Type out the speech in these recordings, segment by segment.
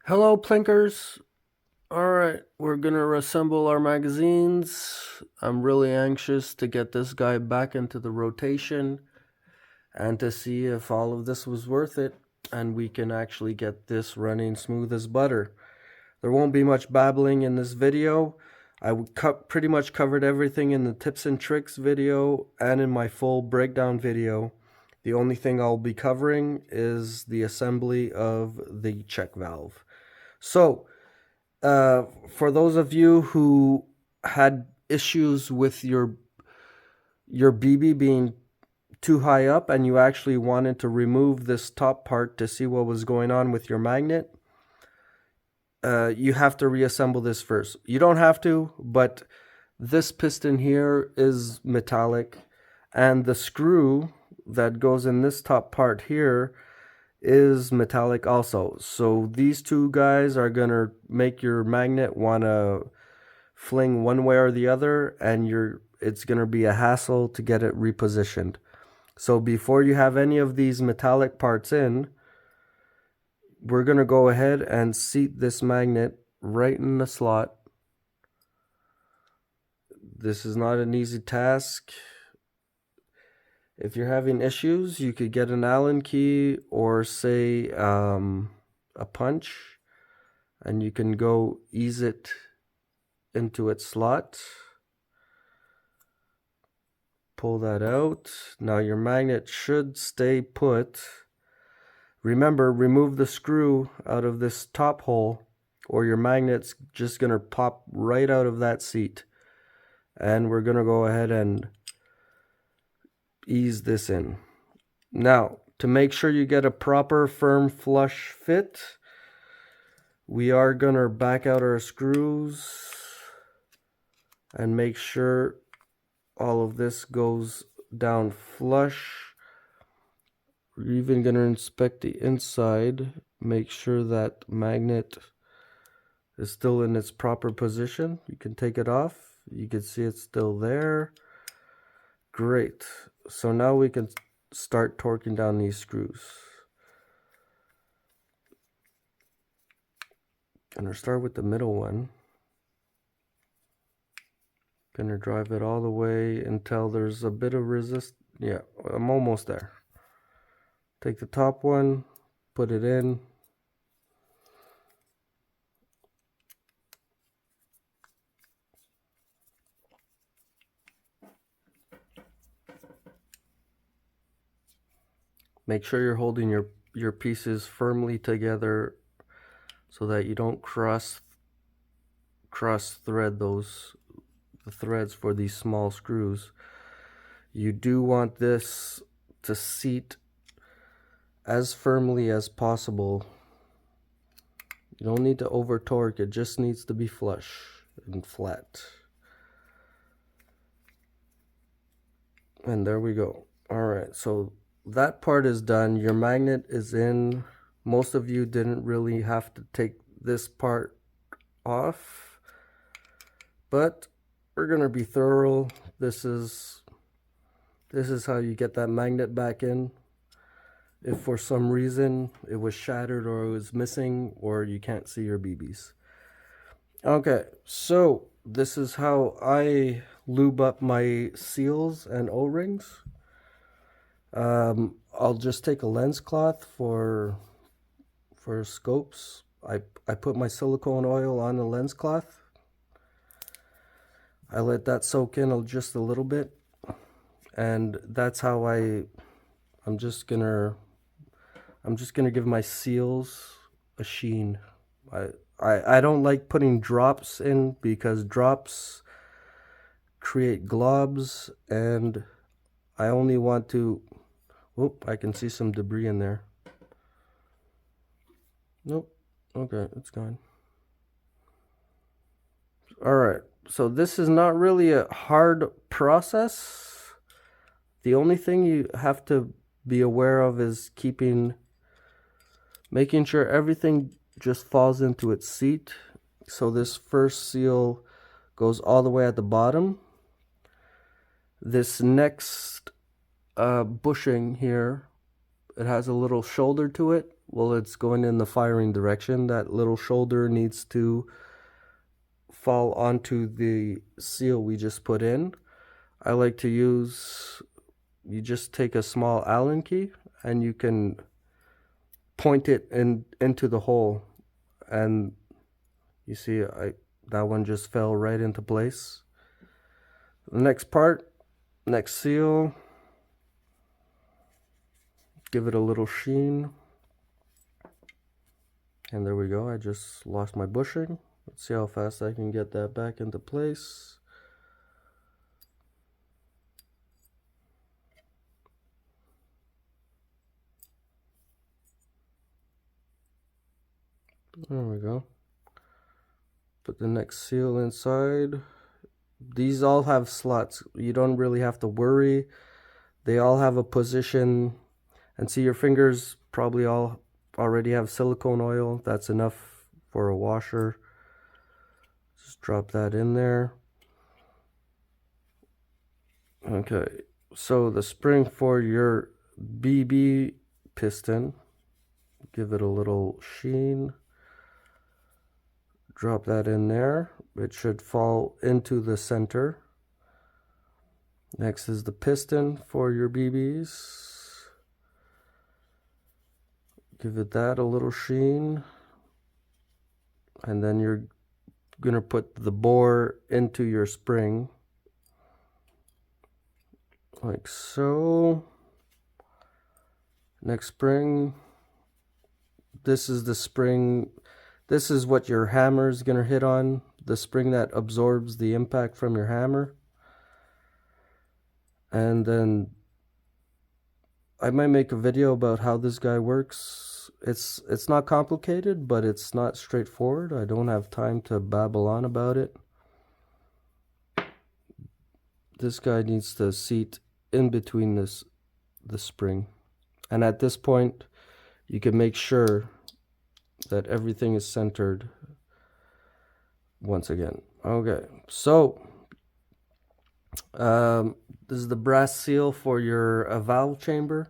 Hello, plinkers. Alright, we're gonna reassemble our magazines. I'm really anxious to get this guy back into the rotation and to see if all of this was worth it and we can actually get this running smooth as butter. There won't be much babbling in this video. I pretty much covered everything in the tips and tricks video and in my full breakdown video. The only thing I'll be covering is the assembly of the check valve. So, for those of you who had issues with your BB being too high up and you actually wanted to remove this top part to see what was going on with your magnet, you have to reassemble this first. You don't have to, but this piston here is metallic, and the screw that goes in this top part here is metallic also. So these two guys are gonna make your magnet wanna fling one way or the other, and it's gonna be a hassle to get it repositioned. So before you have any of these metallic parts in, we're gonna go ahead and seat this magnet right in the slot. This is not an easy task. If you're having issues, you could get an Allen key or say a punch, and you can go ease it into its slot. Pull that out. Now your magnet should stay put. Remember, remove the screw out of this top hole or your magnet's just going to pop right out of that seat. And we're going to go ahead and ease this in. Now, to make sure you get a proper firm flush fit, we are going to back out our screws and make sure all of this goes down flush. We're even going to inspect the inside, make sure that magnet is still in its proper position. You can take it off. You can see it's still there. Great. So now we can start torquing down these screws. Gonna start with the middle one. Gonna drive it all the way until there's a bit of resist. Yeah, I'm almost there. Take the top one, put it in. Make sure you're holding your pieces firmly together so that you don't cross thread the threads for these small screws. You do want this to seat as firmly as possible. You don't need to over torque, it just needs to be flush and flat. And there we go. Alright, so that part is done. Your magnet is in. Most of you didn't really have to take this part off, but we're gonna be thorough. This is how you get that magnet back in. If for some reason it was shattered or it was missing or you can't see your BBs. Okay, so this is how I lube up my seals and O-rings. I'll just take a lens cloth for scopes. I put my silicone oil on the lens cloth. I let that soak in just a little bit, and that's how I'm just gonna give my seals a sheen. I don't like putting drops in because drops create globs, and I only want to. Oop, I can see some debris in there. Nope. Okay, it's gone. Alright, so this is not really a hard process. The only thing you have to be aware of is making sure everything just falls into its seat. So this first seal goes all the way at the bottom. This next bushing here, it has a little shoulder to it. well, it's going in the firing direction. That little shoulder needs to fall onto the seal we just put in. I like to use, you just take a small Allen key and you can point it into the hole, and you see that one just fell right into place. The next part, next seal, give it a little sheen. And there we go. I just lost my bushing. Let's see how fast I can get that back into place. There we go. Put the next seal inside. These all have slots. You don't really have to worry. They all have a position. And see, your fingers probably all already have silicone oil. That's enough for a washer. Just drop that in there. Okay, so the spring for your BB piston, give it a little sheen. Drop that in there. It should fall into the center. Next is the piston for your BBs. Give it that a little sheen. And then you're going to put the bore into your spring. Like so. Next spring. This is the spring. This is what your hammer is going to hit on. The spring that absorbs the impact from your hammer. And then I might make a video about how this guy works. It's not complicated, but it's not straightforward. I don't have time to babble on about it. This guy needs to seat in between the spring. And at this point, you can make sure that everything is centered once again. Okay, so this is the brass seal for your valve chamber.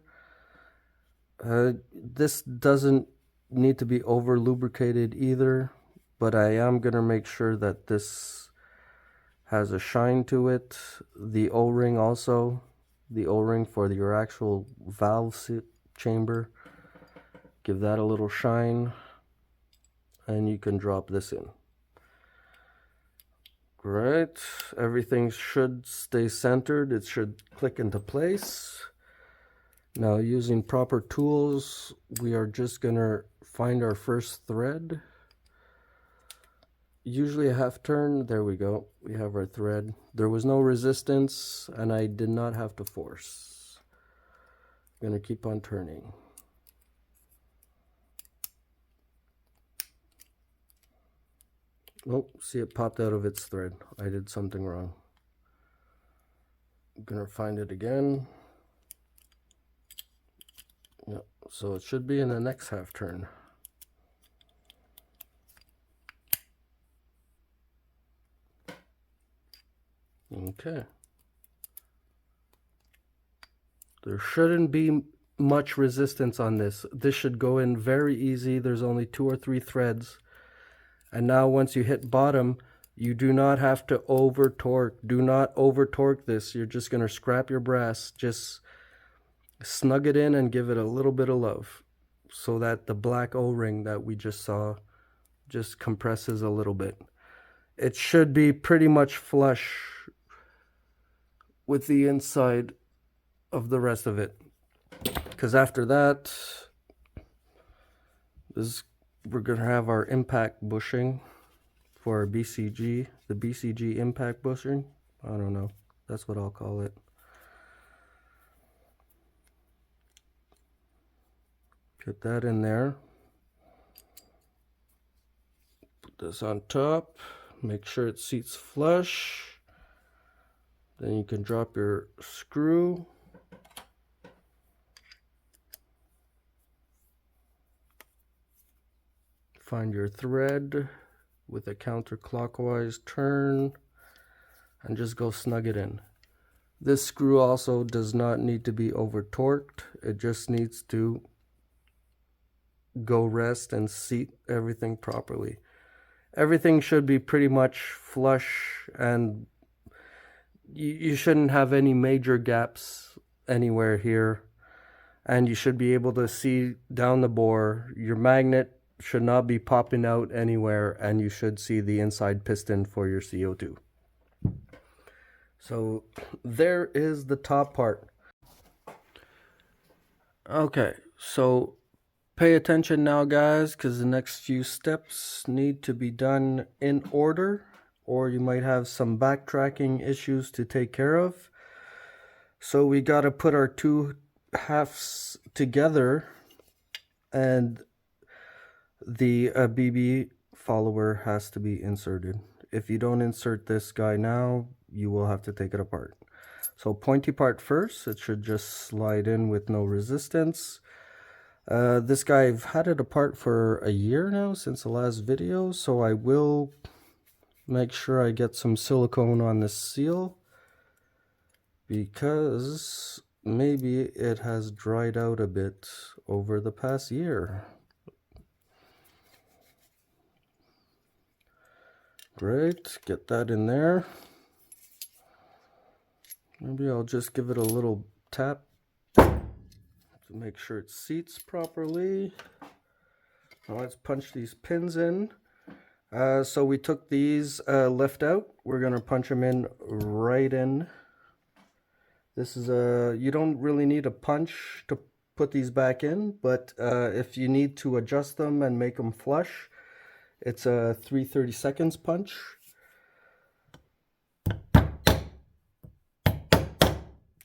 This doesn't need to be over lubricated either, but I am going to make sure that this has a shine to it. The O-ring also, the O-ring for your actual valve chamber, give that a little shine, and you can drop this in. Great, everything should stay centered. It should click into place. Now, using proper tools, we are just gonna find our first thread. Usually a half turn. There we go. We have our thread. There was no resistance, and I did not have to force. I'm gonna keep on turning. Oh, see, it popped out of its thread. I did something wrong. I'm gonna find it again. Yep, so it should be in the next half turn. Okay. There shouldn't be much resistance on this. This should go in very easy. There's only 2 or 3 threads. And now once you hit bottom, you do not have to over torque. Do not over torque this. You're just going to scrap your brass. Just snug it in and give it a little bit of love so that the black O-ring that we just saw just compresses a little bit. It should be pretty much flush with the inside of the rest of it, because after that we're going to have our impact bushing for our BCG, the BCG impact bushing. I don't know, that's what I'll call it. Get that in there. Put this on top. Make sure it seats flush. Then you can drop your screw. Find your thread with a counterclockwise turn and just go snug it in. This screw also does not need to be over torqued. It just needs to go rest and seat everything properly. Everything should be pretty much flush, and you shouldn't have any major gaps anywhere here. And you should be able to see down the bore. Your magnet should not be popping out anywhere, and you should see the inside piston for your CO2. So there is the top part. Okay, so pay attention now, guys, because the next few steps need to be done in order, or you might have some backtracking issues to take care of. So we got to put our two halves together, and the BB follower has to be inserted. If you don't insert this guy now, you will have to take it apart. So pointy part first, it should just slide in with no resistance. This guy, I've had it apart for a year now since the last video, so I will make sure I get some silicone on this seal, because maybe it has dried out a bit over the past year. Great, get that in there. Maybe I'll just give it a little tap to make sure it seats properly. Now let's punch these pins in. So we took these left out. We're gonna punch them in right in. This is you don't really need a punch to put these back in, but if you need to adjust them and make them flush, it's a 3/32 punch.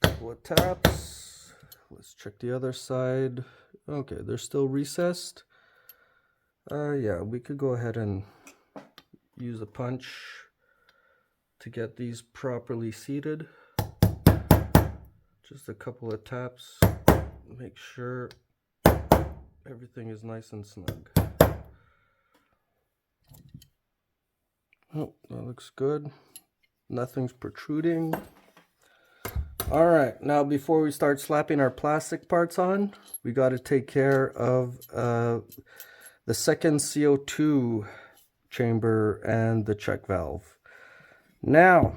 Couple of taps. Let's check the other side. Okay, they're still recessed. Yeah, we could go ahead and use a punch to get these properly seated. Just a couple of taps. Make sure everything is nice and snug. Oh, that looks good. Nothing's protruding. All right, now before we start slapping our plastic parts on, we got to take care of the second CO2 chamber and the check valve. Now,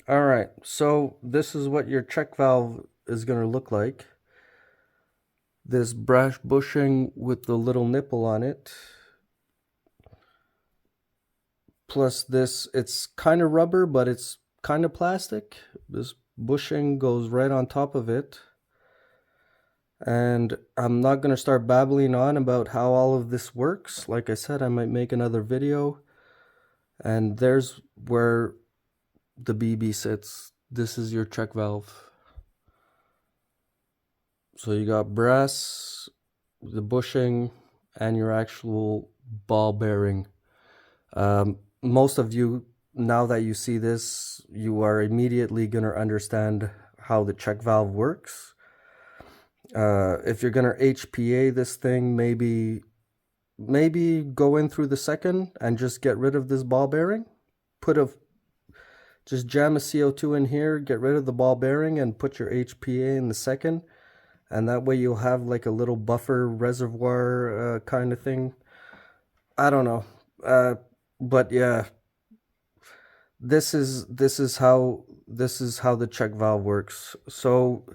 all right, so this is what your check valve is going to look like. This brass bushing with the little nipple on it. Plus this, it's kind of rubber, but it's kind of plastic. This bushing goes right on top of it. And I'm not going to start babbling on about how all of this works. Like I said, I might make another video. And there's where the BB sits. This is your check valve. So you got brass, the bushing, and your actual ball bearing. Most of you, now that you see this, you are immediately going to understand how the check valve works. If you're going to HPA this thing, maybe go in through the second and just get rid of this ball bearing. Just jam a CO2 in here, get rid of the ball bearing, and put your HPA in the second. And that way you'll have like a little buffer reservoir kind of thing. I don't know. But yeah, this is how the check valve works. So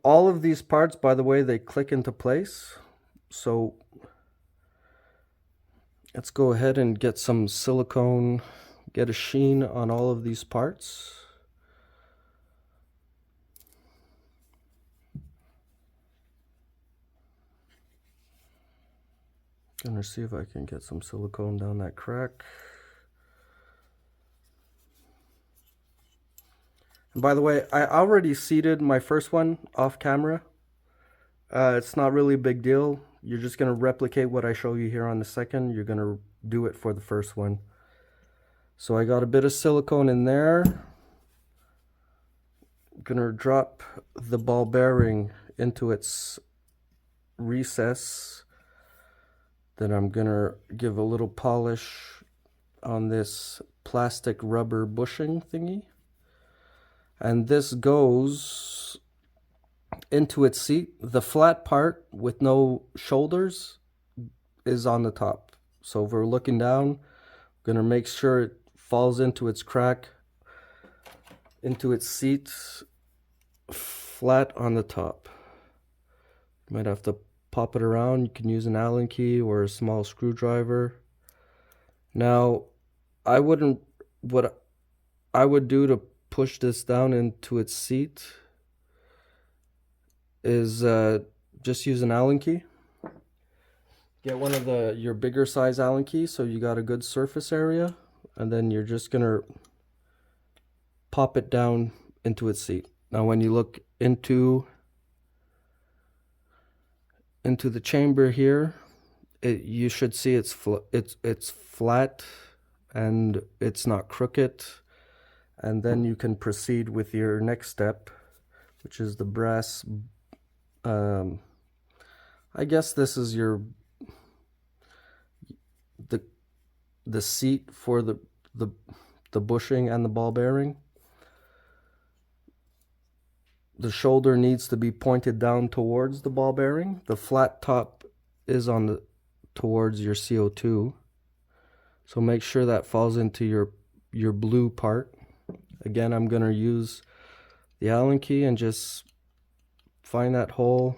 all of these parts, by the way, they click into place. So let's go ahead and get some silicone, get a sheen on all of these parts. Gonna see if I can get some silicone down that crack. And by the way, I already seated my first one off camera. It's not really a big deal. You're just gonna replicate what I show you here on the second. You're gonna do it for the first one. So I got a bit of silicone in there. Gonna drop the ball bearing into its recess. Then I'm gonna give a little polish on this plastic rubber bushing thingy. And this goes into its seat. The flat part with no shoulders is on the top. So if we're looking down, we're gonna make sure it falls into its crack, into its seat, flat on the top. You might have to pop it around. You can use an Allen key or a small screwdriver. Now, what I would do to push this down into its seat is just use an Allen key. Get one of your bigger size Allen keys so you got a good surface area, and then you're just gonna pop it down into its seat. Now when you look into the chamber here, you should see it's flat and it's not crooked, and then you can proceed with your next step, which is the brass. I guess this is the seat for the bushing and the ball bearing. The shoulder needs to be pointed down towards the ball bearing. The flat top is towards your CO2. So make sure that falls into your blue part. Again, I'm going to use the Allen key and just find that hole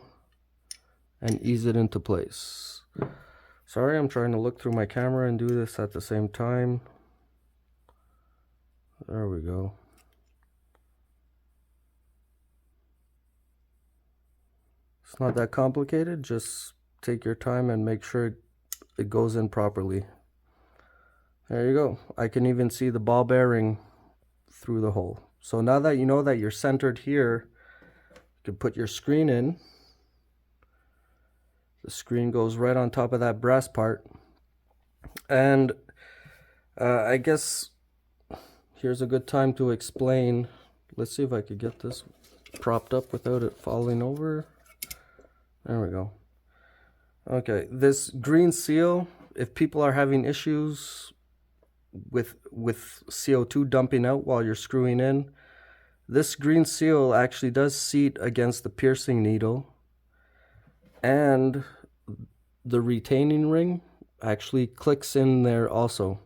and ease it into place. Sorry, I'm trying to look through my camera and do this at the same time. There we go. It's not that complicated. Just take your time and make sure it goes in properly. There you go. I can even see the ball bearing through the hole. So now that you know that you're centered here, you can put your screen in. The screen goes right on top of that brass part. And I guess here's a good time to explain. Let's see if I could get this propped up without it falling over. There we go. Okay, this green seal, if people are having issues with CO2 dumping out while you're screwing in, this green seal actually does seat against the piercing needle, and the retaining ring actually clicks in there also.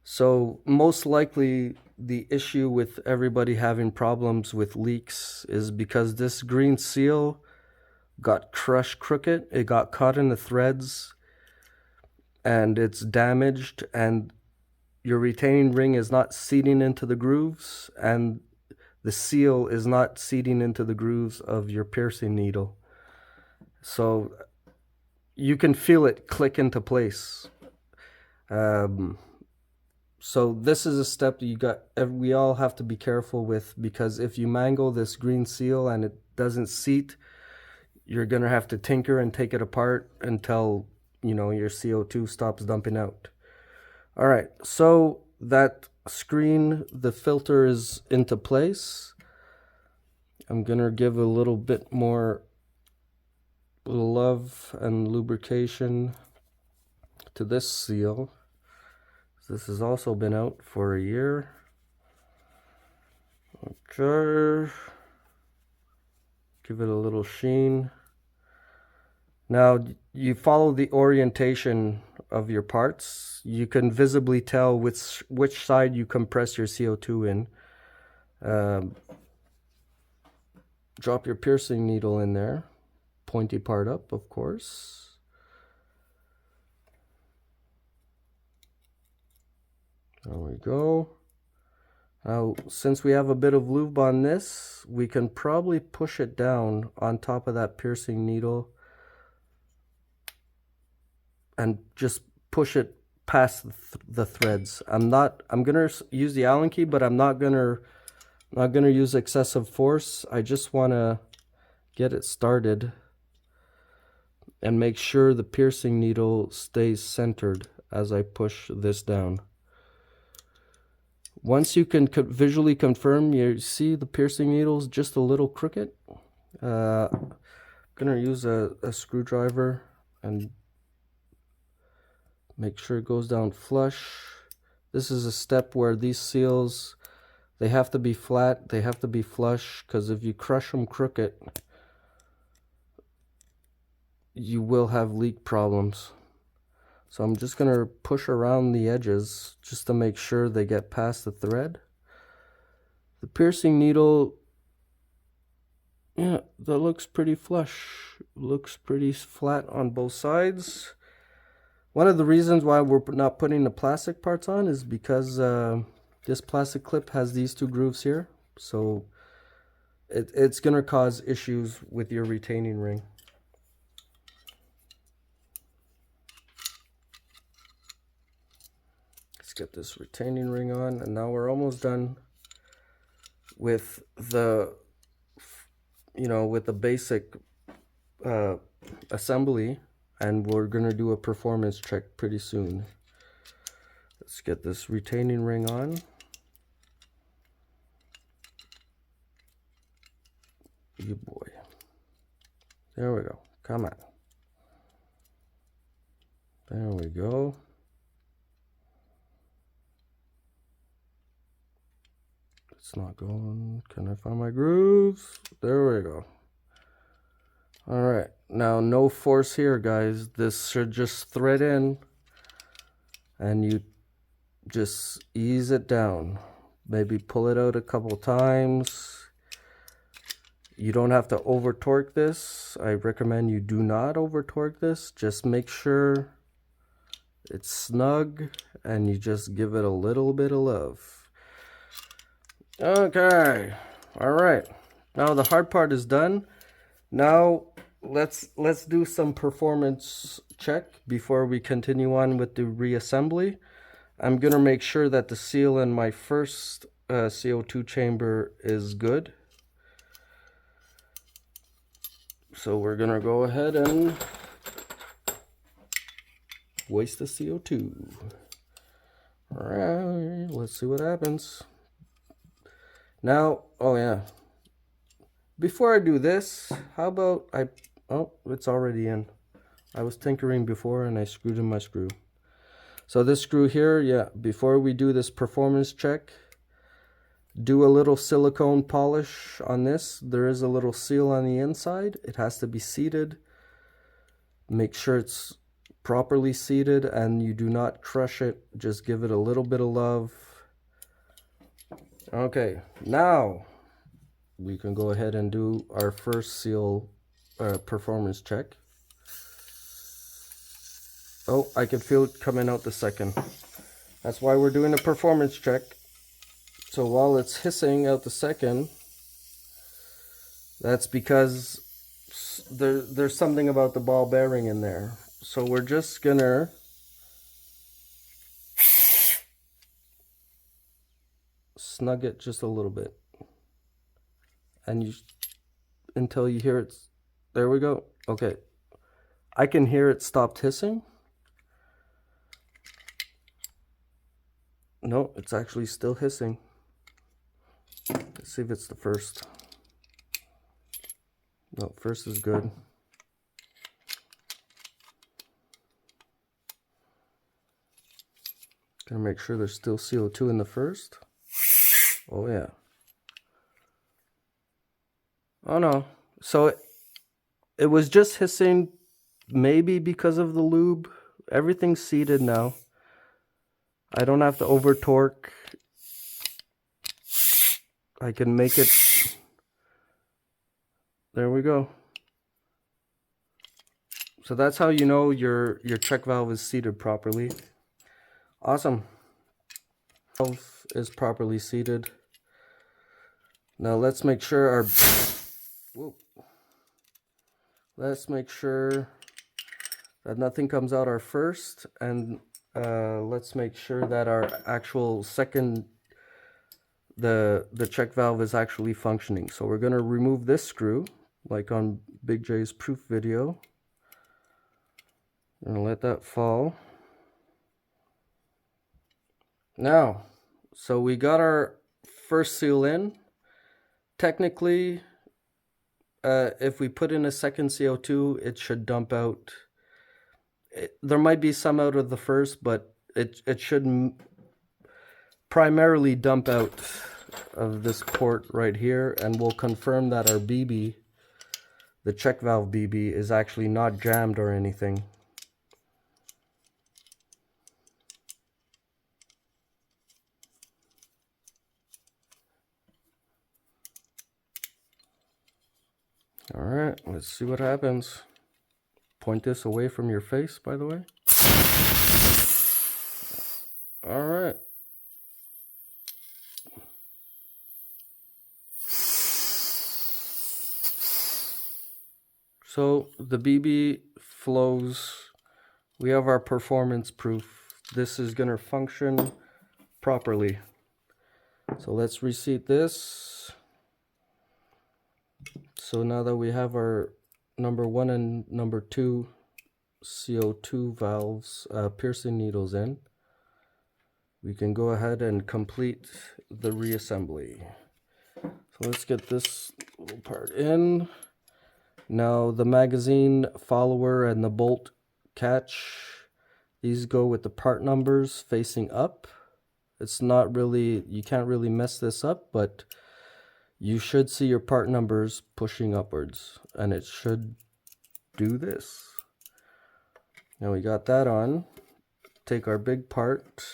So most likely the issue with everybody having problems with leaks is because this green seal got crushed crooked. It got caught in the threads and it's damaged, and your retaining ring is not seating into the grooves, and the seal is not seating into the grooves of your piercing needle. So you can feel it click into place. So this is a step that we all have to be careful with, because if you mangle this green seal and it doesn't seat, you're gonna have to tinker and take it apart until your CO2 stops dumping out. All right, so that screen, the filter is into place. I'm gonna give a little bit more love and lubrication to this seal. This has also been out for a year. Okay, give it a little sheen. Now you follow the orientation of your parts. You can visibly tell which side you compress your CO2 in. Drop your piercing needle in there, pointy part up, of course. There we go. Now, since we have a bit of lube on this, we can probably push it down on top of that piercing needle and just push it past the threads. I'm gonna use the Allen key, but I'm not gonna use excessive force. I just wanna get it started and make sure the piercing needle stays centered as I push this down. Once you can visually confirm you see the piercing needle's just a little crooked, I'm gonna use a screwdriver and make sure it goes down flush. This is a step where these seals, They have to be flat, they have to be flush, because if you crush them crooked, you will have leak problems. So I'm just going to push around the edges just to make sure they get past the thread. The piercing needle, yeah, that looks pretty flush. Looks pretty flat on both sides. One of the reasons why we're not putting the plastic parts on is because this plastic clip has these two grooves here. So it's going to cause issues with your retaining ring. Let's get this retaining ring on, and now we're almost done with the, with the basic assembly, and we're gonna do a performance check pretty soon. Let's get this retaining ring on. You boy. There we go. Come on. There we go. It's not going. Can I find my grooves? There we go. All right. Now, no force here, guys. This should just thread in, and you just ease it down. Maybe pull it out a couple times. You don't have to over torque this. I recommend you do not over torque this. Just make sure it's snug, and you just give it a little bit of love. Okay, all right. Now the hard part is done. Now let's do some performance check before we continue on with the reassembly. I'm gonna make sure that the seal in my first CO2 chamber is good. So we're gonna go ahead and waste the CO2. All right, let's see what happens. Now, oh yeah, before I do this, how about oh, it's already in. I was tinkering before and I screwed in my screw. So this screw here, yeah, before we do this performance check, do a little silicone polish on this. There is a little seal on the inside. It has to be seated. Make sure it's properly seated and you do not crush it. Just give it a little bit of love. Okay, now we can go ahead and do our first seal performance check. Oh, I can feel it coming out the second. That's why we're doing a performance check. So while it's hissing out the second, that's because there's something about the ball bearing in there. So we're just gonna snug it just a little bit, and you until you hear it. There we go. Okay, I can hear it stopped hissing. No, it's actually still hissing. Let's see if it's the first. No, first is good. Gonna make sure there's still CO2 in the first. Oh yeah. Oh no. So it was just hissing, maybe because of the lube. Everything's seated now. I don't have to over torque. I can make it. There we go. So that's how you know your check valve is seated properly. Awesome. Valve is properly seated. Now let's make sure our let's make sure that nothing comes out our first, and let's make sure that our actual second the check valve is actually functioning. So we're going to remove this screw like on Big J's proof video. I'm going to let that fall. Now, so we got our first seal in. Technically, if we put in a second CO2, it should dump out. There might be some out of the first, but it should primarily dump out of this port right here, and we'll confirm that our BB, the check valve BB, is actually not jammed or anything. All right, let's see what happens. Point this away from your face, by the way. All right. So the BB flows. We have our performance proof. This is going to function properly. So let's reseat this. So now that we have our number 1 and number 2 CO2 valves, piercing needles in, we can go ahead and complete the reassembly. So let's get this little part in. Now the magazine follower and the bolt catch, these go with the part numbers facing up. It's not really, you can't really mess this up, but you should see your part numbers pushing upwards, and it should do this. Now we got that on. Take our big part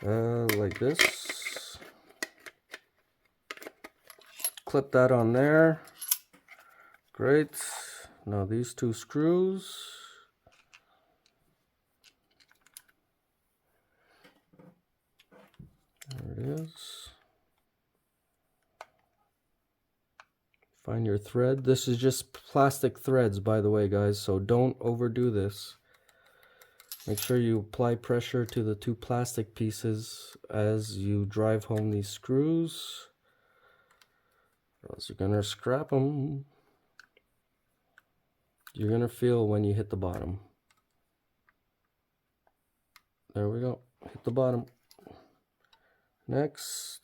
like this. Clip that on there. Great. Now these 2 screws. There it is. Find your thread. This is just plastic threads, by the way, guys, so don't overdo this. Make sure you apply pressure to the 2 plastic pieces as you drive home these screws, or else you're gonna scrap them. You're gonna feel when you hit the bottom. There we go. Hit the bottom. Next.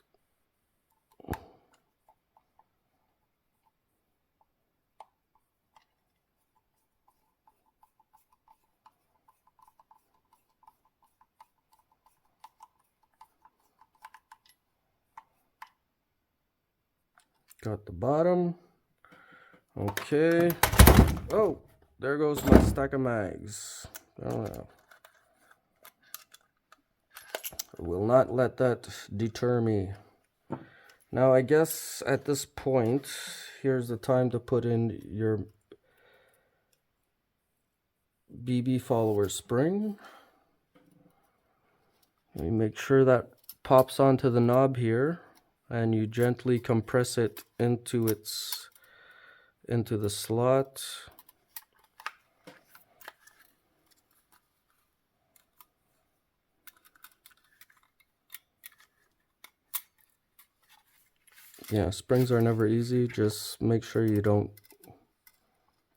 Got the bottom. Okay. Oh, there goes my stack of mags. Oh no. I will not let that deter me. Now I guess at this point, here's the time to put in your BB follower spring. You make sure that pops onto the knob here, and you gently compress it into the slot. Yeah, springs are never easy. Just make sure you don't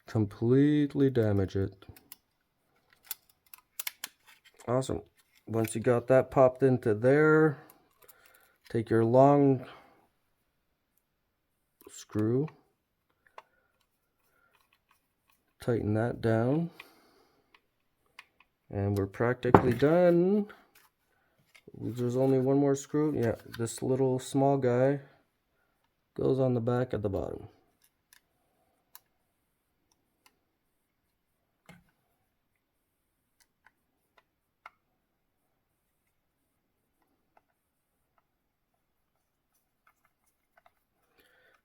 completely damage it. Awesome. Once you got that popped into there, take your long screw, tighten that down, and we're practically done. There's only one more screw. Yeah, this little small guy goes on the back at the bottom.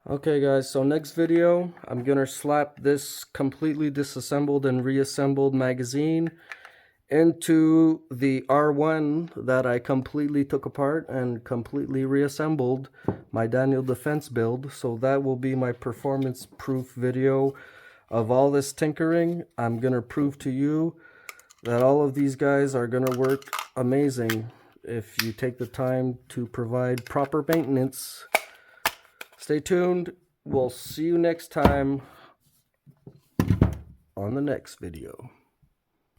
Okay guys, so next video, I'm gonna slap this completely disassembled and reassembled magazine into the R1 that I completely took apart and completely reassembled, my Daniel Defense build. So that will be my performance proof video of all this tinkering. I'm gonna prove to you that all of these guys are gonna work amazing if you take the time to provide proper maintenance. Stay tuned. We'll see you next time on the next video.